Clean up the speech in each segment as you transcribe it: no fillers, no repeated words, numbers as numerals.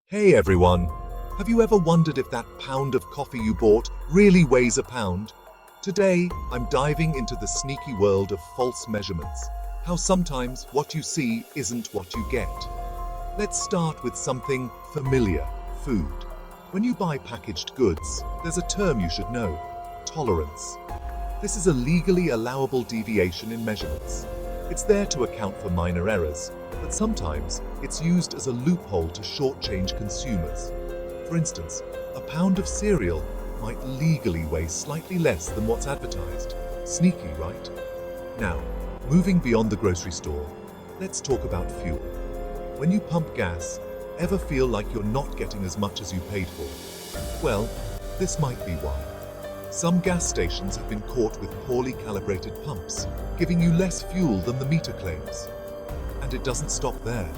Hey everyone! Have you ever wondered if that pound of coffee you bought really weighs a pound? Today, I'm diving into the sneaky world of false measurements. How sometimes what you see isn't what you get. Let's start with something familiar: food. When you buy packaged goods, there's a term you should know: tolerance. This is a legally allowable deviation in measurements. It's there to account for minor errors, but sometimes it's used as a loophole to shortchange consumers. For instance, a pound of cereal might legally weigh slightly less than what's advertised. Sneaky, right? Now, moving beyond the grocery store, let's talk about fuel. When you pump gas, ever feel like you're not getting as much as you paid for? Well, this might be why. Some gas stations have been caught with poorly calibrated pumps, giving you less fuel than the meter claims. And it doesn't stop there.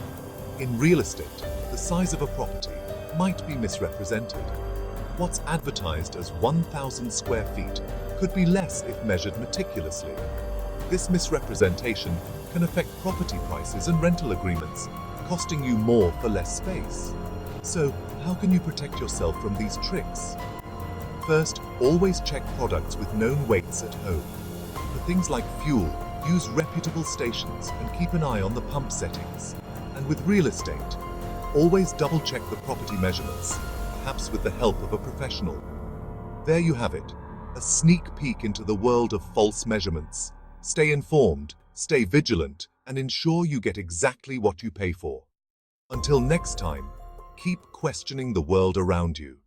In real estate, the size of a property might be misrepresented. What's advertised as 1,000 square feet could be less if measured meticulously. This misrepresentation can affect property prices and rental agreements, costing you more for less space. So, how can you protect yourself from these tricks? First, always check products with known weights at home. For things like fuel, use reputable stations and keep an eye on the pump settings. And with real estate, always double-check the property measurements, perhaps with the help of a professional. There you have it, a sneak peek into the world of false measurements. Stay informed, stay vigilant, and ensure you get exactly what you pay for. Until next time, keep questioning the world around you.